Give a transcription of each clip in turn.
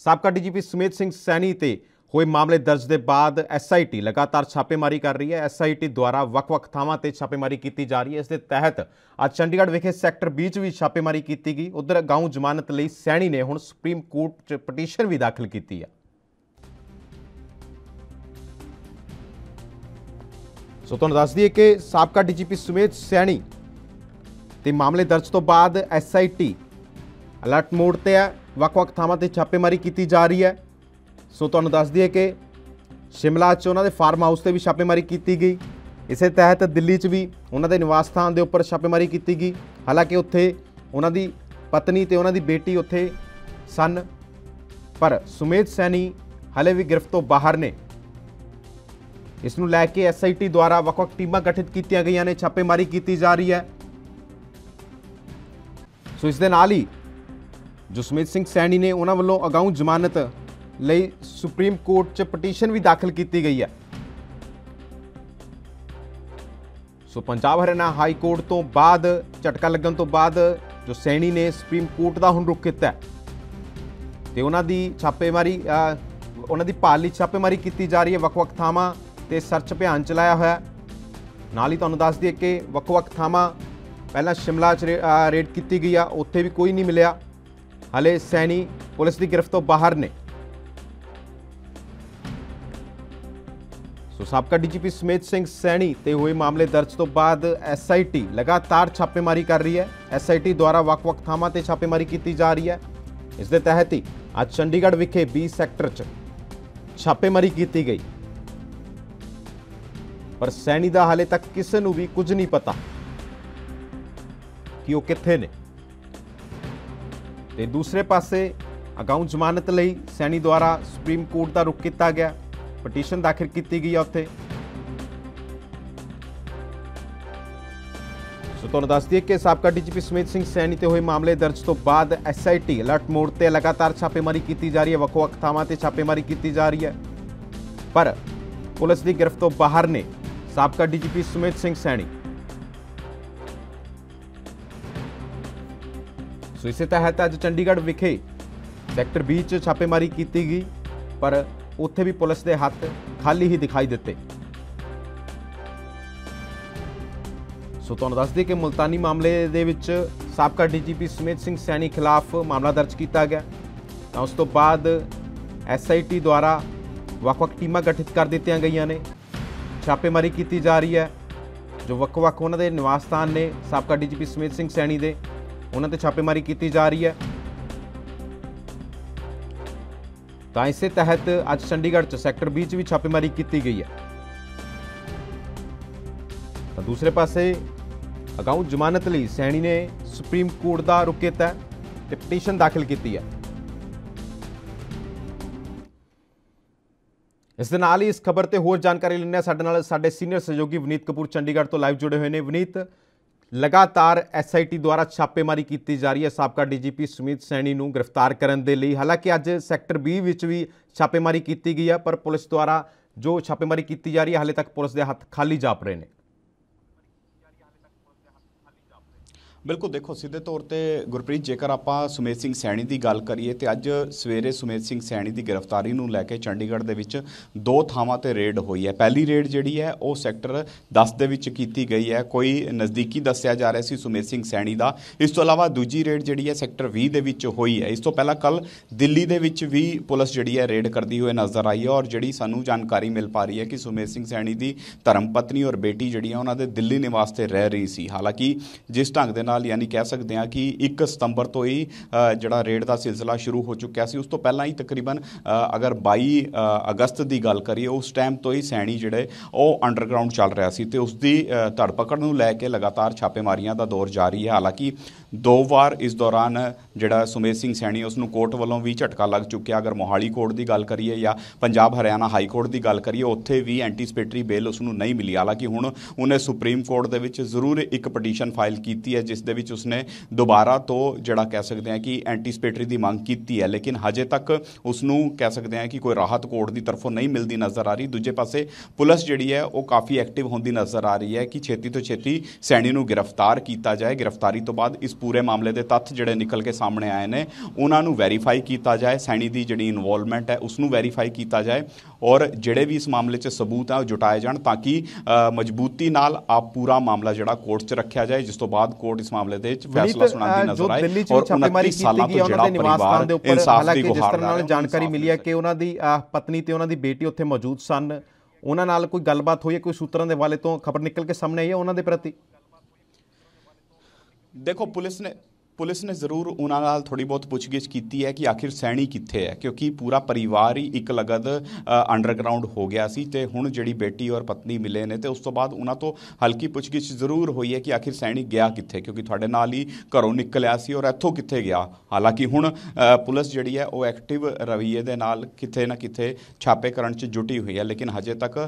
ਸਾਬਕਾ ਡੀਜੀਪੀ ਸੁਮੇਧ ਸਿੰਘ ਸੈਣੀ ਤੇ ਹੋਏ ਮਾਮਲੇ ਦਰਜ ਦੇ ਬਾਅਦ ਐਸਆਈਟੀ लगातार छापेमारी कर रही है। एसआईटी द्वारा ਵੱਖ-ਵੱਖ ਥਾਵਾਂ ਤੇ छापेमारी की जा रही है। इस दे तहत ਅੱਜ ਚੰਡੀਗੜ੍ਹ ਵਿਖੇ ਸੈਕਟਰ 20 ਵੀ छापेमारी की गई। उधर गांव जमानत ਲਈ ਸੈਣੀ ਨੇ ਹੁਣ ਸੁਪਰੀਮ ਕੋਰਟ 'ਚ ਪਟੀਸ਼ਨ ਵੀ ਦਾਖਲ ਕੀਤੀ ਹੈ। ਸੋ ਤੁਹਾਨੂੰ ਦੱਸ ਦਈਏ ਕਿ ਸਾਬਕਾ ਡੀਜੀਪੀ ਸੁਮੇਧ ਸੈਣੀ ਤੇ ਮਾਮਲੇ ਦਰਜ ਤੋਂ ਬਾਅਦ ਐਸਆਈਟੀ अलर्ट मोड ਤੇ ਹੈ। ਵੱਖ-ਵੱਖ ਥਾਵਾਂ ਤੇ छापेमारी की जा रही है। ਸੋ ਤੁਹਾਨੂੰ ਦੱਸ ਦਈਏ ਕਿ शिमला 'ਚ ਉਹਨਾਂ ਦੇ ਫਾਰਮ ਹਾਊਸ ਤੇ ਵੀ छापेमारी की गई। ਇਸੇ ਤਹਿਤ ਦਿੱਲੀ 'ਚ ਵੀ ਉਹਨਾਂ ਦੇ ਨਿਵਾਸ ਸਥਾਨ ਦੇ ਉੱਪਰ छापेमारी की गई। ਹਾਲਾਂਕਿ ਉੱਥੇ ਉਹਨਾਂ ਦੀ ਪਤਨੀ ਤੇ ਉਹਨਾਂ ਦੀ ਬੇਟੀ ਉੱਥੇ ਸਨ, ਪਰ ਸੁਮੇਧ ਸੈਣੀ ਹਲੇ ਵੀ ਗ੍ਰਿਫਤ ਤੋਂ ਬਾਹਰ ਨੇ। ਇਸ ਨੂੰ ਲੈ ਕੇ ਐਸਆਈਟੀ ਦੁਆਰਾ ਵੱਖ-ਵੱਖ ਟੀਮਾਂ ਗਠਿਤ ਕੀਤੀਆਂ ਗਈਆਂ ਨੇ, छापेमारी की जा रही है। ਸੋ ਇਸ ਦੇ ਨਾਲ ਹੀ ਜੋ ਸੁਮੇਧ ਸਿੰਘ ਸੈਣੀ ਨੇ ਉਹਨਾਂ ਵੱਲੋਂ ਅਗਾਊਂ ਜ਼ਮਾਨਤ ਲਈ ਸੁਪਰੀਮ ਕੋਰਟ 'ਚ ਪਟੀਸ਼ਨ ਵੀ ਦਾਖਲ ਕੀਤੀ ਗਈ ਹੈ। ਸੋ ਪੰਜਾਬ ਹਰਿਆਣਾ ਹਾਈ ਕੋਰਟ ਤੋਂ ਬਾਅਦ ਝਟਕਾ ਲੱਗਣ ਤੋਂ ਬਾਅਦ ਜੋ ਸੈਣੀ ਨੇ ਸੁਪਰੀਮ ਕੋਰਟ ਦਾ ਹੁਣ ਰੁਖ ਕੀਤਾ ਤੇ ਉਹਨਾਂ ਦੀ ਛਾਪੇਮਾਰੀ ਉਹਨਾਂ ਦੀ ਭਾਲ ਲਈ ਛਾਪੇਮਾਰੀ ਕੀਤੀ ਜਾ ਰਹੀ ਹੈ। ਵੱਖ-ਵੱਖ ਥਾਵਾਂ ਤੇ ਸਰਚ ਅਭਿਆਨ ਚਲਾਇਆ ਹੋਇਆ। ਨਾਲ ਹੀ ਤੁਹਾਨੂੰ ਦੱਸ ਦਈਏ ਕਿ ਵੱਖ-ਵੱਖ ਥਾਵਾਂ ਪਹਿਲਾਂ शिमला 'ਚ ਰੇਡ ਕੀਤੀ ਗਈ ਆ, ਉੱਥੇ ਵੀ ਕੋਈ ਨਹੀਂ ਮਿਲਿਆ। ਹਲੇ ਸੈਣੀ ਪੁਲਿਸ ਦੀ ਗ੍ਰਿਫਤ ਤੋਂ ਬਾਹਰ ਨੇ। ਸੋ ਸਾਬਕਾ ਡੀਜੀਪੀ ਸੁਮੇਧ ਸਿੰਘ ਸੈਣੀ ਤੇ ਹੋਏ ਮਾਮਲੇ ਦਰਜ ਤੋਂ ਬਾਅਦ ਐਸਆਈਟੀ लगातार छापेमारी कर रही है। एसआईटी द्वारा ਵੱਖ-ਵੱਖ ਥਾਵਾਂ ਤੇ छापेमारी की जा रही है। ਇਸ ਦੇ ਤਹਿਤ ਹੀ ਅੱਜ ਚੰਡੀਗੜ੍ਹ ਵਿਖੇ 20 ਸੈਕਟਰ 'ਚ छापेमारी की गई। ਪਰ ਸੈਣੀ ਦਾ ਹਾਲੇ ਤੱਕ ਕਿਸੇ ਨੂੰ ਵੀ ਕੁਝ ਨਹੀਂ ਪਤਾ ਕਿ ਉਹ ਕਿੱਥੇ ਨੇ। ਤੇ ਦੂਸਰੇ ਪਾਸੇ ਅਗਾਊਂ ਜ਼ਮਾਨਤ ਲਈ ਸੈਣੀ ਦੁਆਰਾ ਸੁਪਰੀਮ ਕੋਰਟ ਦਾ ਰੁਖ ਕੀਤਾ ਗਿਆ, ਪਟੀਸ਼ਨ ਦਾਖਲ ਕੀਤੀ ਗਈ ਹੈ ਉੱਥੇ। ਸੋ ਤੁਹਾਨੂੰ ਦੱਸ ਦਈਏ ਕਿ ਸਾਬਕਾ ਡੀਜੀਪੀ ਸੁਮੇਧ ਸਿੰਘ ਸੈਣੀ ਤੇ ਹੋਏ ਮਾਮਲੇ ਦਰਜ ਤੋਂ ਬਾਅਦ ਐਸਆਈਟੀ ਅਲਰਟ ਮੋਡ ਤੇ ਲਗਾਤਾਰ ਛਾਪੇਮਾਰੀ ਕੀਤੀ ਜਾ ਰਹੀ ਹੈ। ਵੱਖ-ਵੱਖ ਥਾਵਾਂ ਤੇ ਛਾਪੇਮਾਰੀ ਕੀਤੀ ਜਾ ਰਹੀ ਹੈ, ਪਰ ਪੁਲਿਸ ਦੀ ਗ੍ਰਿਫਤ ਤੋਂ ਬਾਹਰ ਨੇ ਸਾਬਕਾ ਡੀਜੀਪੀ ਸੁਮੇਧ ਸਿੰਘ ਸੈਣੀ। ਸੋ ਇਸੇ ਤਹਿਤ ਅੱਜ ਚੰਡੀਗੜ੍ਹ ਵਿਖੇ ਸੈਕਟਰ 20 'ਚ ਛਾਪੇਮਾਰੀ ਕੀਤੀ ਗਈ, ਪਰ ਉੱਥੇ ਵੀ ਪੁਲਿਸ ਦੇ ਹੱਥ ਖਾਲੀ ਹੀ ਦਿਖਾਈ ਦਿੱਤੇ। ਸੋ ਤੁਹਾਨੂੰ ਦੱਸ ਦਈਏ ਕਿ ਮੁਲਤਾਨੀ ਮਾਮਲੇ ਦੇ ਵਿੱਚ ਸਾਬਕਾ ਡੀਜੀਪੀ ਸੁਮੇਧ ਸਿੰਘ ਸੈਣੀ ਖਿਲਾਫ ਮਾਮਲਾ ਦਰਜ ਕੀਤਾ ਗਿਆ। ਤਾਂ ਉਸ ਤੋਂ ਬਾਅਦ ਐਸਆਈਟੀ ਦੁਆਰਾ ਵੱਖ-ਵੱਖ ਟੀਮਾਂ ਗਠਿਤ ਕਰ ਦਿੱਤੀਆਂ ਗਈਆਂ ਨੇ, ਛਾਪੇਮਾਰੀ ਕੀਤੀ ਜਾ ਰਹੀ ਹੈ। ਜੋ ਵੱਖ-ਵੱਖ ਉਹਨਾਂ ਦੇ ਨਿਵਾਸ ਸਥਾਨ ਨੇ ਸਾਬਕਾ ਡੀਜੀਪੀ ਸੁਮੇਧ ਸਿੰਘ ਸੈਣੀ ਦੇ, ਉਹਨਾਂ ਤੇ ਛਾਪੇਮਾਰੀ ਕੀਤੀ ਜਾ ਰਹੀ ਹੈ। ਤਾਂ ਇਸੇ ਤਹਿਤ ਅੱਜ ਚੰਡੀਗੜ੍ਹ 'ਚ ਸੈਕਟਰ 20 'ਚ ਵੀ ਛਾਪੇਮਾਰੀ ਕੀਤੀ ਗਈ ਹੈ। ਤਾਂ ਦੂਸਰੇ ਪਾਸੇ ਅਗਾਊਂ ਜ਼ਮਾਨਤ ਲਈ ਸੈਣੀ ਨੇ ਸੁਪਰੀਮ ਕੋਰਟ ਦਾ ਰੁਖ ਕੀਤਾ ਤੇ ਪਟੀਸ਼ਨ ਦਾਖਲ ਕੀਤੀ ਹੈ। ਇਸ ਦੇ ਨਾਲ ਹੀ ਇਸ ਖਬਰ ਤੇ ਹੋਰ ਜਾਣਕਾਰੀ ਲੈਣੇ ਆ ਸਾਡੇ ਨਾਲ ਸਾਡੇ ਸੀਨੀਅਰ ਸਹਿਯੋਗੀ ਵਿਨੀਤ ਕਪੂਰ ਚੰਡੀਗੜ੍ਹ ਤੋਂ ਲਾਈਵ ਜੁੜੇ ਹੋਏ ਨੇ। ਵਿਨੀਤ, लगातार एसआईटी द्वारा छापेमारी की जा रही है साबका डीजीपी सुमेध सैनी ਨੂੰ गिरफ्तार करने के लिए। हालांकि अज सैक्टर 20 ਵਿੱਚ भी छापेमारी की गई है, पर पुलिस द्वारा जो छापेमारी की जा रही है हाले तक पुलिस के हाथ खाली जाप रहे हैं। बिल्कुल, देखो सीधे तौर पर गुरप्रीत, जेकर आप सुमेध सिंह सैनी की गल करिए तो अज सवेरे सुमेध सिंह सैनी की गिरफ्तारी को लैके चंडीगढ़ के दो थावां ते रेड हुई है। पहली रेड जी है वो सैक्टर 10 की गई है, कोई नज़दीकी दसिया जा रहा है सुमेध सिंह सैनी का। इस तो इलावा दूजी रेड जी है सैक्टर 20 हुई है। इस तो पहला कल दिल्ली के भी पुलिस जी है रेड करती हुई नज़र आई है, और जी सानू जानकारी मिल पा रही है कि सुमेध सिंह सैनी की धर्मपत्नी और बेटी जी उन्होंने दिल्ली निवास से रह रही सी। हालांकि जिस ढंग के यानी कह सकते हैं कि 1 सितंबर तो ही जड़ा रेड का सिलसिला शुरू हो चुका है। उस तो पहला ही तकरीबन अगर 22 अगस्त की गल करिए उस टाइम तो ही सैनी जिहड़े वो अंडरग्राउंड चल रहा सी, तो उसकी धड़पकड़ नूं लैके लगातार छापेमारियां का दौर जारी है। हालांकि 2 बार इस दौरान जिहड़ा सुमेध सिंह सैनी उसनूं कोर्ट वालों भी झटका लग चुकिया। अगर मोहाली कोर्ट की गल करिए या पंजाब हरियाणा हाई कोर्ट की गल करिए, उत्थे भी एंटीसिपेटरी बेल उसनूं नहीं मिली। हालांकि हुण उन्हें सुप्रीम कोर्ट दे विच जरूर एक पटीशन फाइल की है, जिस दे विच उसने दोबारा तो जड़ा कह सकते हैं कि एंटीसिपेटरी की मांग की है, लेकिन हजे तक उसनूं कह सकते हैं कि कोई राहत कोर्ट की तरफों नहीं मिलती नज़र आ रही। दूजे पासे पुलिस जी है वो काफ़ी एक्टिव होती नज़र आ रही है कि छेती तो छेती सैनी नूं गिरफ्तार किया जाए। गिरफ्तारी तो बाद इस ਪੂਰੇ ਮਾਮਲੇ ਦੇ ਤੱਥ ਜਿਹੜੇ ਨਿਕਲ ਕੇ ਸਾਹਮਣੇ ਆਏ ਨੇ ਉਹਨਾਂ ਨੂੰ ਵੈਰੀਫਾਈ ਕੀਤਾ ਜਾਏ, ਸੈਣੀ ਦੀ ਜਿਹੜੀ ਇਨਵੋਲਵਮੈਂਟ ਹੈ ਉਸ ਨੂੰ ਵੈਰੀਫਾਈ ਕੀਤਾ ਜਾਏ ਔਰ ਜਿਹੜੇ ਵੀ ਇਸ ਮਾਮਲੇ 'ਚ ਸਬੂਤ ਹੈ ਉਹ ਜੁਟਾਏ ਜਾਣ ਤਾਂ ਕਿ ਮਜ਼ਬੂਤੀ ਨਾਲ ਆਪ ਪੂਰਾ ਮਾਮਲਾ ਜਿਹੜਾ ਕੋਰਟ 'ਚ ਰੱਖਿਆ ਜਾਏ, ਜਿਸ ਤੋਂ ਬਾਅਦ ਕੋਰਟ ਇਸ ਮਾਮਲੇ ਦੇ ਵਿੱਚ ਫੈਸਲਾ ਸੁਣਾਉਣ ਦੀ ਨਜ਼ਰ ਆਏ ਔਰ 29 ਸਾਲਾਂ ਤੋਂ ਜਿਹੜਾ ਪਰਿਵਾਰ ਇਨਸਾਫ ਦੀ ਗੁਹਾਰ ਲਾ ਰਿਹਾ। ਜਾਣਕਾਰੀ ਮਿਲੀ ਹੈ ਕਿ ਉਹਨਾਂ ਦੀ ਪਤਨੀ ਤੇ ਉਹਨਾਂ ਦੀ ਬੇਟੀ ਉੱਥੇ ਮੌਜੂਦ ਸਨ, ਉਹਨਾਂ ਨਾਲ ਕੋਈ ਗੱਲਬਾਤ ਹੋਈ ਹੈ, ਕੋਈ ਸੂਤਰਾਂ ਦੇ ਹਵਾਲੇ ਤੋਂ ਖਬਰ ਨਿਕਲ ਕੇ ਸਾਹਮਣੇ ਆਈ ਹੈ ਉਹਨਾਂ ਦੇ ਪ੍ਰਤੀ? ਦੇਖੋ ਪੁਲਿਸ ਨੇ ਜ਼ਰੂਰ ਉਹਨਾਂ ਨਾਲ ਥੋੜੀ ਬਹੁਤ ਪੁੱਛਗਿੱਛ ਕੀਤੀ ਹੈ ਕਿ ਆਖਿਰ ਸੈਣੀ ਕਿੱਥੇ ਹੈ, ਕਿਉਂਕਿ ਪੂਰਾ ਪਰਿਵਾਰ ਹੀ ਇੱਕ ਲਗਤ ਅੰਡਰਗਰਾਊਂਡ ਹੋ ਗਿਆ ਸੀ ਤੇ ਹੁਣ ਜਿਹੜੀ ਬੇਟੀ ਔਰ ਪਤਨੀ ਮਿਲੇ ਨੇ ਤੇ ਉਸ ਤੋਂ ਬਾਅਦ ਉਹਨਾਂ ਤੋਂ ਹਲਕੀ ਪੁੱਛਗਿੱਛ ਜ਼ਰੂਰ ਹੋਈ ਹੈ ਕਿ ਆਖਿਰ ਸੈਣੀ ਗਿਆ ਕਿੱਥੇ, ਕਿਉਂਕਿ ਤੁਹਾਡੇ ਨਾਲ ਹੀ ਘਰੋਂ ਨਿਕਲਿਆ ਸੀ ਔਰ ਇੱਥੋਂ ਕਿੱਥੇ ਗਿਆ। ਹਾਲਾਂਕਿ ਹੁਣ ਪੁਲਿਸ ਜਿਹੜੀ ਹੈ ਉਹ ਐਕਟਿਵ ਰਵੱਈਏ ਦੇ ਨਾਲ ਕਿਤੇ ਨਾ ਕਿਤੇ ਛਾਪੇ ਕਰਨ 'ਚ ਜੁਟੀ ਹੋਈ ਹੈ, ਲੇਕਿਨ ਹਜੇ ਤੱਕ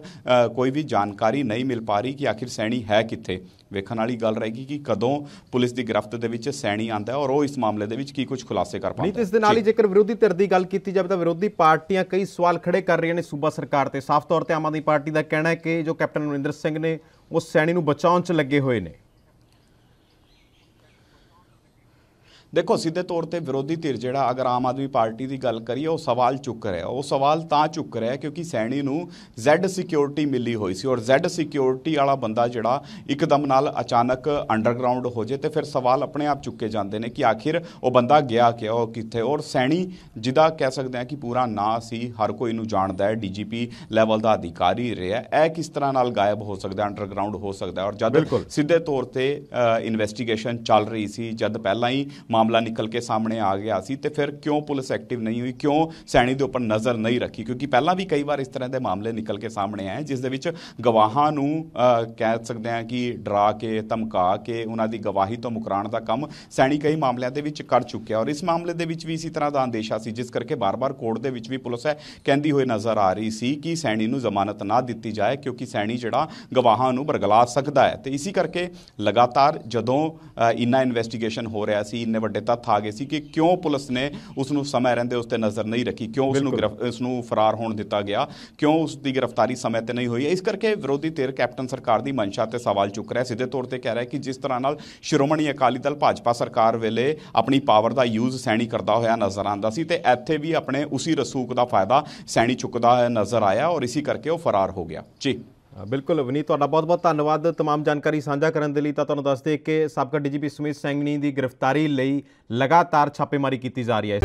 ਕੋਈ ਵੀ ਜਾਣਕਾਰੀ ਨਹੀਂ ਮਿਲ ਪਾ ਰਹੀ ਕਿ ਆਖਿਰ ਸੈਣੀ ਹੈ ਕਿੱਥੇ। ਵੇਖਣ ਵਾਲੀ ਗੱਲ ਰਹੇਗੀ ਕਿ ਕਦੋਂ ਪੁਲਿਸ ਦੀ ਗ੍ਰਿਫਤ ਦੇ ਵਿੱਚ ਸੈਣੀ ਆਂਦਾ ਔਰ ਉਹ ਇਸ ਮਾਮਲੇ ਦੇ ਵਿੱਚ ਕੀ ਕੁਝ ਖੁਲਾਸੇ ਕਰ ਪਾਉਂਦਾ। ਇਸ ਦੇ ਨਾਲ ਹੀ ਜੇਕਰ ਵਿਰੋਧੀ ਧਿਰ ਦੀ ਗੱਲ ਕੀਤੀ ਜਾਵੇ ਤਾਂ ਵਿਰੋਧੀ ਪਾਰਟੀਆਂ ਕਈ ਸਵਾਲ ਖੜੇ ਕਰ ਰਹੀਆਂ ਨੇ ਸੂਬਾ ਸਰਕਾਰ ਤੇ। ਸਾਫ਼ ਤੌਰ ਤੇ ਆਮ ਆਦਮੀ ਪਾਰਟੀ ਦਾ ਕਹਿਣਾ ਹੈ ਕਿ ਜੋ ਕੈਪਟਨ ਅਮਰਿੰਦਰ ਸਿੰਘ ਨੇ ਉਹ ਸੈਣੀ ਨੂੰ ਬਚਾਉਣ 'ਚ ਲੱਗੇ ਹੋਏ ਨੇ। ਦੇਖੋ ਸਿੱਧੇ ਤੌਰ ਤੇ ਵਿਰੋਧੀ ਧਿਰ ਜਿਹੜਾ ਅਗਰ ਆਮ ਆਦਮੀ ਪਾਰਟੀ ਦੀ ਗੱਲ ਕਰੀਏ ਉਹ ਸਵਾਲ ਚੁੱਕ ਰਿਹਾ, ਉਹ ਸਵਾਲ ਤਾਂ ਚੁੱਕ ਰਿਹਾ ਕਿਉਂਕਿ ਸੈਣੀ ਨੂੰ ਜ਼ੈਡ ਸਿਕਿਉਰਿਟੀ ਮਿਲੀ ਹੋਈ ਸੀ ਔਰ ਜ਼ੈਡ ਸਿਕਿਉਰਿਟੀ ਵਾਲਾ ਬੰਦਾ ਜਿਹੜਾ ਇੱਕਦਮ ਨਾਲ ਅਚਾਨਕ ਅੰਡਰਗਰਾਊਂਡ ਹੋ ਜੇ ਤੇ ਫਿਰ ਸਵਾਲ ਆਪਣੇ ਆਪ ਚੁੱਕੇ ਜਾਂਦੇ ਨੇ ਕਿ ਆਖਿਰ ਉਹ ਬੰਦਾ ਗਿਆ ਕਿ ਉਹ ਕਿੱਥੇ। ਔਰ ਸੈਣੀ ਜਿਹਦਾ ਕਹਿ ਸਕਦੇ ਹਾਂ ਕਿ ਪੂਰਾ ਨਾਂ ਸੀ, ਹਰ ਕੋਈ ਨੂੰ ਜਾਣਦਾ ਹੈ, DGP ਲੈਵਲ ਦਾ ਅਧਿਕਾਰੀ ਰਿਹਾ, ਇਹ ਕਿਸ ਤਰ੍ਹਾਂ ਨਾਲ ਗਾਇਬ ਹੋ ਸਕਦਾ, ਅੰਡਰਗਰਾਊਂਡ ਹੋ ਸਕਦਾ। ਔਰ ਜਦ ਸਿੱਧੇ ਤੌਰ ਤੇ ਇਨਵੈਸਟੀਗੇਸ਼ਨ ਚੱਲ ਰਹੀ ਸੀ, ਜਦ ਪਹਿਲਾਂ ਹੀ ਮਾਮਲਾ ਨਿਕਲ ਕੇ ਸਾਹਮਣੇ ਆ ਗਿਆ ਸੀ ਤੇ ਫਿਰ ਕਿਉਂ ਪੁਲਿਸ ਐਕਟਿਵ ਨਹੀਂ ਹੋਈ, ਕਿਉਂ ਸੈਣੀ ਦੇ ਉੱਪਰ ਨਜ਼ਰ ਨਹੀਂ ਰੱਖੀ? ਕਿਉਂਕਿ ਪਹਿਲਾਂ ਵੀ ਕਈ ਵਾਰ ਇਸ ਤਰ੍ਹਾਂ ਦੇ ਮਾਮਲੇ ਨਿਕਲ ਕੇ ਸਾਹਮਣੇ ਆਏ ਜਿਸ ਦੇ ਵਿੱਚ ਗਵਾਹਾਂ ਨੂੰ ਕਹਿ ਸਕਦੇ ਹਾਂ ਕਿ ਡਰਾ ਕੇ ਧਮਕਾ ਕੇ ਉਹਨਾਂ ਦੀ ਗਵਾਹੀ ਤੋਂ ਮੁਕਰਾਉਣ ਦਾ ਕੰਮ ਸੈਣੀ ਕਈ ਮਾਮਲਿਆਂ ਦੇ ਵਿੱਚ ਕਰ ਚੁੱਕਿਆ ਔਰ ਇਸ ਮਾਮਲੇ ਦੇ ਵਿੱਚ ਵੀ ਇਸੇ ਤਰ੍ਹਾਂ ਦਾ ਅੰਦੇਸ਼ਾ ਸੀ, ਜਿਸ ਕਰਕੇ ਬਾਰ-ਬਾਰ ਕੋਰਟ ਦੇ ਵਿੱਚ ਵੀ ਪੁਲਿਸ ਕਹਿੰਦੀ ਹੋਈ ਨਜ਼ਰ ਆ ਰਹੀ ਸੀ ਕਿ ਸੈਣੀ ਨੂੰ ਜ਼ਮਾਨਤ ਨਾ ਦਿੱਤੀ ਜਾਏ ਕਿਉਂਕਿ ਸੈਣੀ ਜਿਹੜਾ ਗਵਾਹਾਂ ਨੂੰ ਬਰਗਲਾ ਸਕਦਾ ਹੈ। ਤੇ ਇਸੇ ਕਰਕੇ ਲਗਾਤਾਰ ਜਦੋਂ ਇੰਨਾ ਇਨਵੈਸਟੀਗੇਸ਼ਨ ਹੋ ਰਿਹਾ ਸੀ, ਇੰਨੇ ਵੱਡੇ ਤੱਥ ਆ ਗਏ ਸੀ ਕਿ ਕਿਉਂ ਪੁਲਿਸ ਨੇ ਉਸ ਨੂੰ ਸਮੇਂ ਰਹਿੰਦੇ ਉਸ ਤੇ ਨਜ਼ਰ ਨਹੀਂ ਰੱਖੀ, ਕਿਉਂ ਉਸ ਨੂੰ ਫਰਾਰ ਹੋਣ ਦਿੱਤਾ ਗਿਆ, ਕਿਉਂ ਉਸ ਦੀ ਗ੍ਰਿਫਤਾਰੀ ਸਮੇਂ ਤੇ ਨਹੀਂ ਹੋਈ। ਇਸ ਕਰਕੇ ਵਿਰੋਧੀ ਧਿਰ ਕੈਪਟਨ ਸਰਕਾਰ ਦੀ ਮਨਸ਼ਾ ਤੇ ਸਵਾਲ ਚੁੱਕ ਰਿਹਾ, ਸਿੱਧੇ ਤੌਰ ਤੇ ਕਹਿ ਰਿਹਾ ਕਿ ਜਿਸ ਤਰ੍ਹਾਂ ਨਾਲ ਸ਼੍ਰੋਮਣੀ ਅਕਾਲੀ ਦਲ ਭਾਜਪਾ ਸਰਕਾਰ ਵੇਲੇ ਆਪਣੀ ਪਾਵਰ ਦਾ ਯੂਜ਼ ਸੈਣੀ ਕਰਦਾ ਹੋਇਆ ਨਜ਼ਰ ਆਉਂਦਾ ਸੀ ਤੇ ਇੱਥੇ ਵੀ ਆਪਣੇ ਉਸੇ ਰਸੂਖ ਦਾ ਫਾਇਦਾ ਸੈਣੀ ਚੁੱਕਦਾ ਹੋਇਆ ਨਜ਼ਰ ਆਇਆ ਔਰ ਇਸੇ ਕਰਕੇ ਉਹ ਫਰਾਰ ਹੋ ਗਿਆ। ਜੀ ਬਿਲਕੁਲ ਵਿਨੀਤ, ਤੁਹਾਡਾ ਬਹੁਤ-ਬਹੁਤ ਧੰਨਵਾਦ ਤਮਾਮ ਜਾਣਕਾਰੀ ਸਾਂਝਾ ਕਰਨ ਦੇ ਲਈ। ਤਾਂ ਤੁਹਾਨੂੰ ਦੱਸ ਦੇ ਕਿ ਸਾਬਕਾ DGP ਸੁਮੇਧ ਸੈਣੀ ਦੀ ਗ੍ਰਿਫਤਾਰੀ ਲਈ ਲਗਾਤਾਰ ਛਾਪੇਮਾਰੀ ਕੀਤੀ ਜਾ ਰਹੀ ਹੈ।